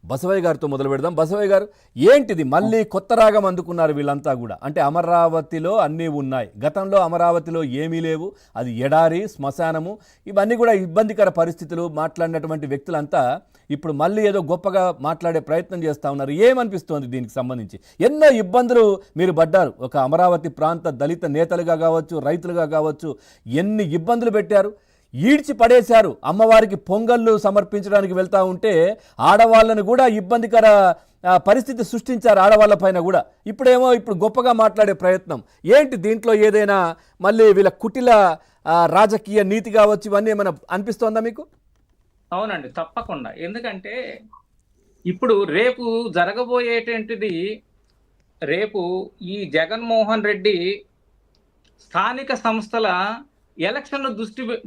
బసవయ్య గారితో మొదలు పెడదాం. బసవయ్య గారు, ఏంటిది మళ్ళీ కొత్త రాగం అందుకున్నారు వీళ్ళంతా కూడా? అంటే అమరావతిలో అన్నీ ఉన్నాయి, గతంలో అమరావతిలో ఏమీ లేవు, అది ఎడారి శ్మశానము, ఇవన్నీ కూడా ఇబ్బందికర పరిస్థితులు మాట్లాడినటువంటి వ్యక్తులంతా ఇప్పుడు మళ్ళీ ఏదో గొప్పగా మాట్లాడే ప్రయత్నం చేస్తూ ఉన్నారు. ఏమనిపిస్తోంది దీనికి సంబంధించి? ఎన్నో ఇబ్బందులు మీరు పడ్డారు, ఒక అమరావతి ప్రాంత దళిత నేతలుగా కావచ్చు, రైతులుగా కావచ్చు, ఎన్ని ఇబ్బందులు పెట్టారు, ఈడ్చి పడేశారు. అమ్మవారికి పొంగళ్ళు సమర్పించడానికి వెళ్తూ ఉంటే ఆడవాళ్ళను కూడా ఇబ్బందికర పరిస్థితి సృష్టించారు, ఆడవాళ్ళ పైన కూడా. ఇప్పుడు గొప్పగా మాట్లాడే ప్రయత్నం ఏంటి? దీంట్లో ఏదైనా మళ్ళీ వీళ్ళ కుటిల రాజకీయ నీతి కావచ్చు, ఇవన్నీ ఏమైనా అనిపిస్తోందా మీకు? అవునండి, తప్పకుండా. ఎందుకంటే ఇప్పుడు రేపు జరగబోయేటువంటిది, రేపు ఈ జగన్మోహన్ రెడ్డి స్థానిక సంస్థల ఎలక్షన్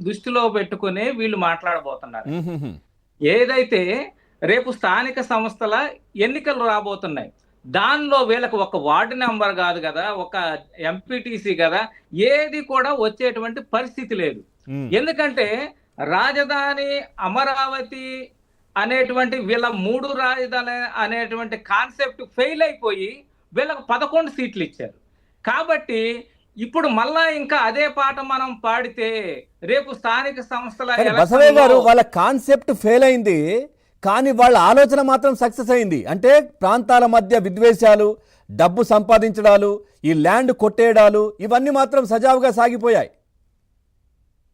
దృష్టిలో పెట్టుకునే వీళ్ళు మాట్లాడబోతున్నారు. ఏదైతే రేపు స్థానిక సంస్థల ఎన్నికలు రాబోతున్నాయి, దానిలో వీళ్ళకి ఒక వార్డు నెంబర్ కాదు కదా, ఒక ఎంపీటీసీ కదా, ఏది కూడా వచ్చేటువంటి పరిస్థితి లేదు. ఎందుకంటే రాజధాని అమరావతి అనేటువంటి వీళ్ళ 3 రాజధాని అనేటువంటి కాన్సెప్ట్ ఫెయిల్ అయిపోయి వీళ్ళకు 11 సీట్లు ఇచ్చారు. కాబట్టి ఇప్పుడు మళ్ళా ఇంకా అదే పాట మనం పాడితే రేపు స్థానిక సంస్థల బసవయ్య గారు, వాళ్ళ కాన్సెప్ట్ ఫెయిల్ అయింది కానీ వాళ్ళ ఆలోచన మాత్రం సక్సెస్ అయింది. అంటే ప్రాంతాల మధ్య విద్వేషాలు, డబ్బు సంపాదించడాలు, ఈ ల్యాండ్ కొట్టేయడాలు, ఇవన్నీ మాత్రం సజావుగా సాగిపోయాయి.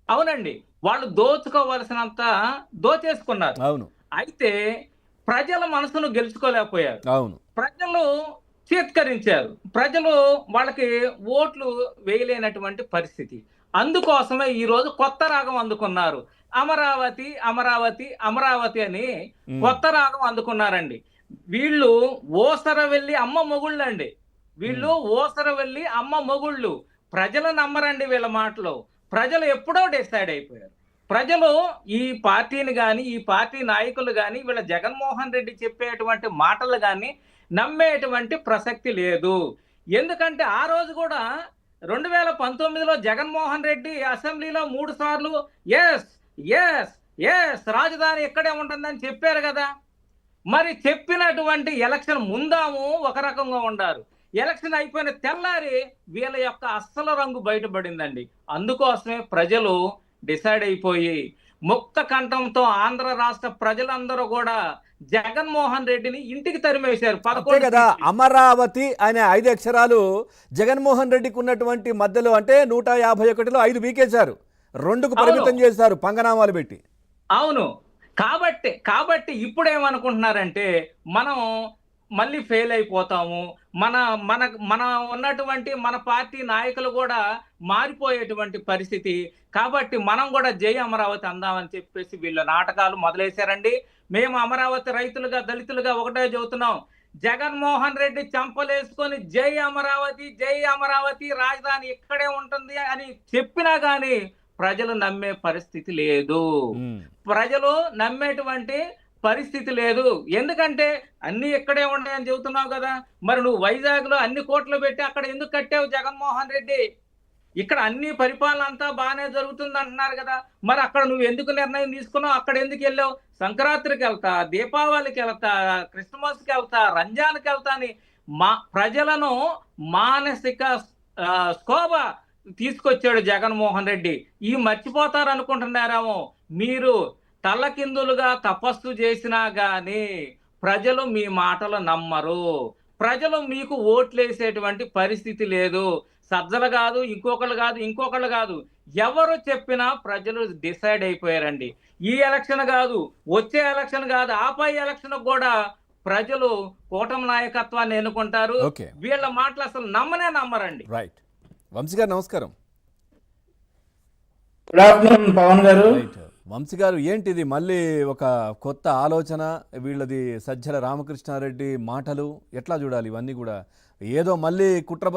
అవునండి, వాళ్ళు దోచుకోవలసినంత దోచేసుకున్నారు. అవును. అయితే ప్రజల మనసును గెలుచుకోలేకపోయారు. అవును. ప్రజలు చేత్కరించారు, ప్రజలు వాళ్ళకి ఓట్లు వేయలేనటువంటి పరిస్థితి. అందుకోసమే ఈ రోజు కొత్త రాగం అందుకున్నారు. అమరావతి అమరావతి అమరావతి అని కొత్త రాగం అందుకున్నారండి. వీళ్ళు ఓసర వెళ్ళి అమ్మ మొగుళ్ళు అండి, వీళ్ళు ఓసర వెళ్ళి అమ్మ మొగుళ్ళు. ప్రజలు నమ్మరండి వీళ్ళ మాటలు. ప్రజలు ఎప్పుడో డిసైడ్ అయిపోయారు. ప్రజలు ఈ పార్టీని కానీ, ఈ పార్టీ నాయకులు కానీ, వీళ్ళ జగన్మోహన్ రెడ్డి చెప్పేటువంటి మాటలు కానీ నమ్మేటువంటి ప్రసక్తి లేదు. ఎందుకంటే ఆ రోజు కూడా 2019లో జగన్మోహన్ రెడ్డి అసెంబ్లీలో 3 సార్లు ఎస్ ఎస్ ఎస్ రాజధాని ఇక్కడే ఉంటుందని చెప్పారు కదా. మరి చెప్పినటువంటి ఎలక్షన్ ముందాము ఒక రకంగా ఉండారు, ఎలక్షన్ అయిపోయిన తెల్లారి వీళ్ళ యొక్క అస్సలు రంగు బయటపడిందండి. అందుకోసమే ప్రజలు డిసైడ్ అయిపోయి ముక్త కంఠంతో ఆంధ్ర రాష్ట్ర ప్రజలందరూ కూడా జగన్మోహన్ రెడ్డిని ఇంటికి తరిమేశారు. 11 కదా. అమరావతి అనే 5 అక్షరాలు జగన్మోహన్ రెడ్డికి ఉన్నటువంటి మధ్యలో, అంటే 151లో 5 వీకేశారు, 2కు పరిమితం చేశారు పంగనామాలు పెట్టి. అవును. కాబట్టి ఇప్పుడు ఏమనుకుంటున్నారంటే మనం మళ్ళీ ఫెయిల్ అయిపోతాము, మన ఉన్నటువంటి మన పార్టీ నాయకులు కూడా మారిపోయేటువంటి పరిస్థితి. కాబట్టి మనం కూడా జై అమరావతి అందామని చెప్పేసి వీళ్ళ నాటకాలు మొదలేశారండి. మేము అమరావతి రైతులుగా, దళితులుగా ఒకటే చెబుతున్నాం, జగన్మోహన్ రెడ్డి చంపలేసుకొని జై అమరావతి రాజధాని ఇక్కడే ఉంటుంది అని చెప్పినా గానీ ప్రజలు నమ్మే పరిస్థితి లేదు. ప్రజలు నమ్మేటువంటి పరిస్థితి లేదు. ఎందుకంటే అన్ని ఇక్కడే ఉన్నాయని చెబుతున్నావు కదా, మరి నువ్వు వైజాగ్ లో అన్ని కోట్లు పెట్టి అక్కడ ఎందుకు కట్టావు జగన్మోహన్ రెడ్డి? ఇక్కడ అన్ని పరిపాలన అంతా బాగానే జరుగుతుంది అంటున్నారు కదా, మరి అక్కడ నువ్వు ఎందుకు నిర్ణయం తీసుకున్నావు? అక్కడ ఎందుకు వెళ్ళావు? సంక్రాంతికి వెళ్తా, దీపావళికి వెళ్తా, క్రిస్మస్కి వెళ్తా, రంజాన్కి వెళ్తా అని ప్రజలను మానసిక స్కోభ తీసుకొచ్చాడు జగన్మోహన్ రెడ్డి. ఈ మర్చిపోతారు అనుకుంటున్నారేమో. మీరు తలకిందులుగా తపస్సు చేసినా గాని ప్రజలు మీ మాటలు నమ్మరు, ప్రజలు మీకు ఓట్లేసేటువంటి పరిస్థితి లేదు. సజ్జలు కాదు, ఇంకొకళ్ళు కాదు, ఎవరు చెప్పినా ప్రజలు డిసైడ్ అయిపోయారండి. ఈ ఎలక్షన్ కాదు, వచ్చే ఎలక్షన్ కాదు, ఆపై ఎలక్షన్ కూడా ప్రజలు కూటమి నాయకత్వాన్ని ఎన్నుకుంటారు. వీళ్ళ మాటలు అసలు నమ్మరండి. రైట్. వంశీ గారు నమస్కారం. గుడ్ ఆఫ్టర్నూన్ పవన్ గారు. వంశీ గారు, ఏంటిది మళ్ళీ ఒక కొత్త ఆలోచన వీళ్ళది? సజ్జల రామకృష్ణారెడ్డి మాటలు ఎట్లా చూడాలి? ఇవన్నీ కూడా ఏదో మళ్ళీ కుట్రబని